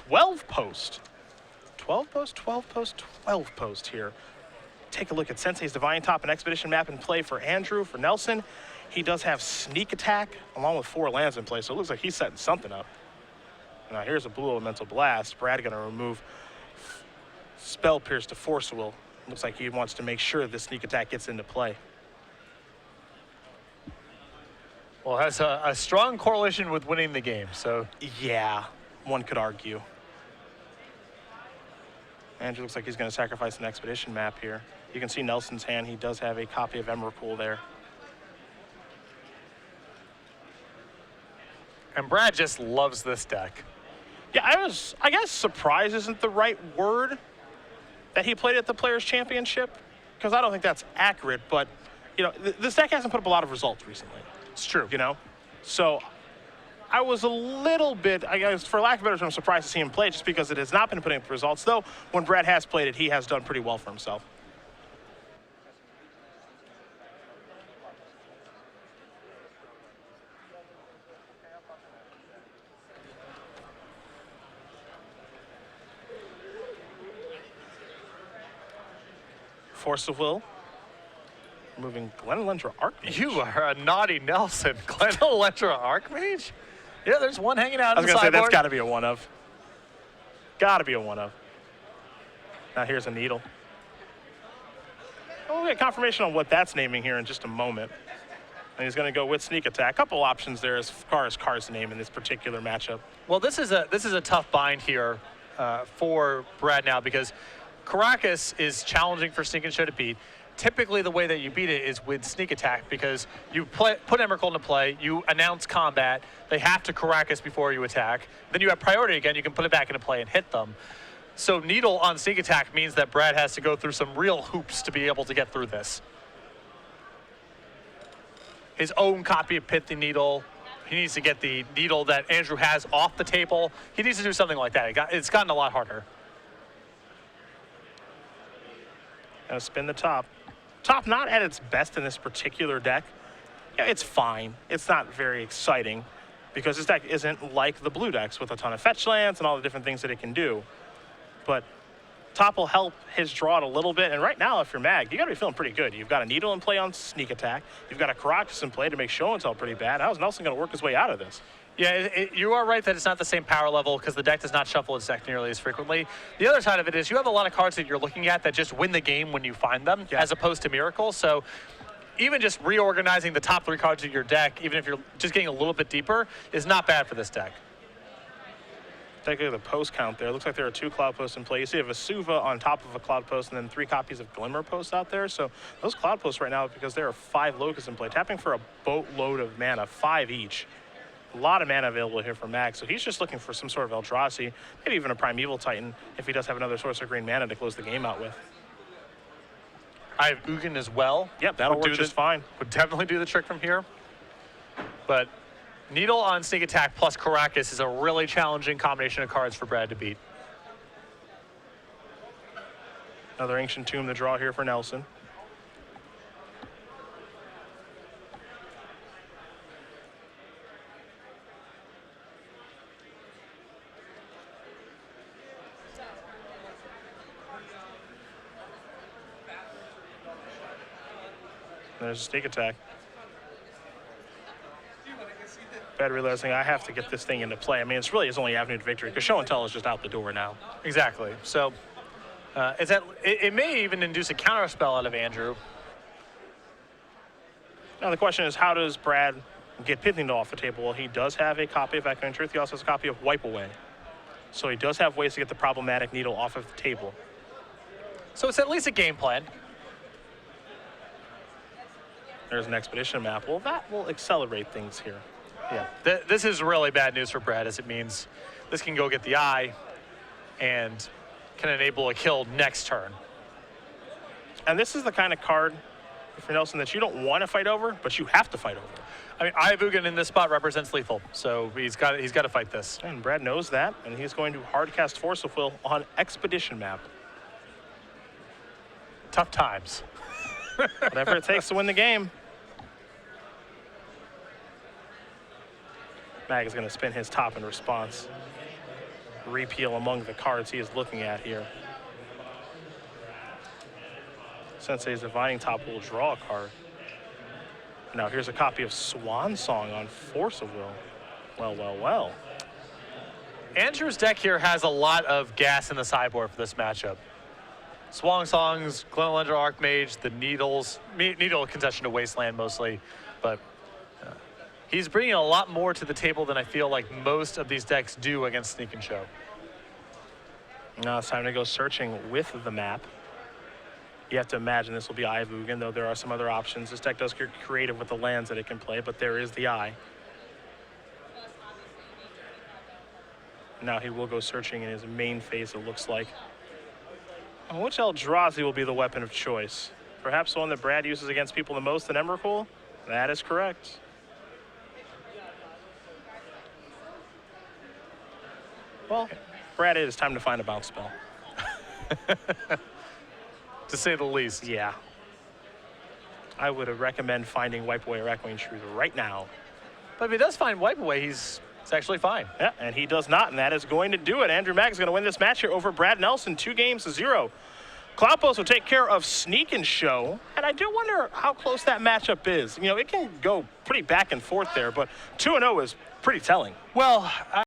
12 post. 12 post, 12 post, 12 post here. Take a look at Sensei's Divine Top and Expedition map in play for Andrew. For Nelson, he does have Sneak Attack along with 4 lands in play, so it looks like he's setting something up. Now here's a Blue Elemental Blast. Brad gonna remove Spell Pierce to Force Will. Looks like he wants to make sure the Sneak Attack gets into play. Well, it has a strong correlation with winning the game, so. Yeah, one could argue. Andrew looks like he's gonna sacrifice an Expedition map here. You can see Nelson's hand, he does have a copy of Emrakul there. And Brad just loves this deck. Yeah, I guess surprise isn't the right word that he played at the Players' Championship, because I don't think that's accurate, but, you know, this deck hasn't put up a lot of results recently. It's true. You know? So I was a little bit, I guess, for lack of a better term, surprised to see him play just because it has not been putting up results, though when Brad has played it, he has done pretty well for himself. Force of Will. Moving Glen Elendra Archmage. You are a naughty Nelson. Glen Elendra Archmage? Yeah, there's one hanging out I was on the going to say, that's sideboard. got to be a one of. Got to be a one of. Now here's a Needle. We'll get confirmation on what that's naming here in just a moment. And he's going to go with Sneak Attack. Couple options there as far as Car's name in this particular matchup. Well, this is a tough bind here for Brad now because Caracas is challenging for Sneak and Show to beat. Typically, the way that you beat it is with Sneak Attack because you put Emrakul into play, you announce combat, they have to Caracas before you attack. Then you have priority again, you can put it back into play and hit them. So Needle on Sneak Attack means that Brad has to go through some real hoops to be able to get through this. His own copy of Pit the Needle. He needs to get the Needle that Andrew has off the table. He needs to do something like that. It's gotten a lot harder. Gonna spin the top. Top not at its best in this particular deck. Yeah, it's fine. It's not very exciting because this deck isn't like the blue decks with a ton of fetch lands and all the different things that it can do. But top will help his draw it a little bit. And right now, if you're Mag, you gotta be feeling pretty good. You've got a Needle in play on Sneak Attack. You've got a Caracas in play to make show and tell pretty bad. How's Nelson gonna work his way out of this? Yeah, you are right that it's not the same power level because the deck does not shuffle its deck nearly as frequently. The other side of it is you have a lot of cards that you're looking at that just win the game when you find them, as opposed to miracles. So even just reorganizing the top 3 cards of your deck, even if you're just getting a little bit deeper, is not bad for this deck. Take a look at the post count there. It looks like there are 2 Cloud Posts in play. You see a Vesuva on top of a Cloud Post and then 3 copies of Glimmer Posts out there. So those Cloud Posts right now, because there are 5 Locusts in play, tapping for a boatload of mana, 5 each. A lot of mana available here for Maag, so he's just looking for some sort of Eldrazi, maybe even a Primeval Titan, if he does have another source of green mana to close the game out with. I have Ugin as well. Yep, that'll work just fine. Would definitely do the trick from here. But Needle on Sneak Attack plus Caracas is a really challenging combination of cards for Brad to beat. Another Ancient Tomb to draw here for Nelson. There's a Sneak Attack. Bad realizing I have to get this thing into play. I mean, it's really his only avenue to victory because show and tell is just out the door now. Exactly. So it may even induce a counter spell out of Andrew. Now the question is, how does Brad get Pit the Needle off the table? Well, he does have a copy of Echoing Truth. He also has a copy of Wipe Away. So he does have ways to get the problematic Needle off of the table. So it's at least a game plan. There's an Expedition map. Well, that will accelerate things here. Yeah, this is really bad news for Brad, as it means this can go get the eye and can enable a kill next turn. And this is the kind of card, for Nelson, that you don't want to fight over, but you have to fight over. I mean, Ugin in this spot represents lethal, so he's got to fight this. And Brad knows that, and he's going to hard cast Force of Will on Expedition map. Tough times. Whatever it takes to win the game. Maag is going to spin his top in response. repeal among the cards he is looking at here. Sensei's Divining Top will draw a card. Now here's a copy of Swan Song on Force of Will. Well, well, well. Andrew's deck here has a lot of gas in the sideboard for this matchup. Swan Songs, Glenelender Archmage, the Needle Concession to Wasteland mostly, but he's bringing a lot more to the table than I feel like most of these decks do against Sneak and Show. Now it's time to go searching with the map. You have to imagine this will be Eye of Ugin, though there are some other options. This deck does get creative with the lands that it can play, but there is the Eye. Now he will go searching in his main phase, it looks like. Which Eldrazi will be the weapon of choice? Perhaps the one that Brad uses against people the most in Emrakul? That is correct. Well, Brad, it is time to find a bounce spell. To say the least. Yeah. I would recommend finding Wipe Away or Echoing Truth right now. But if he does find Wipe Away, it's actually fine. Yeah, and he does not, and that is going to do it. Andrew Maag is going to win this match here over Brad Nelson, 2-0. Cloudpost will take care of Sneak and Show, and I do wonder how close that matchup is. You know, it can go pretty back and forth there, but 2-0 is pretty telling. Well,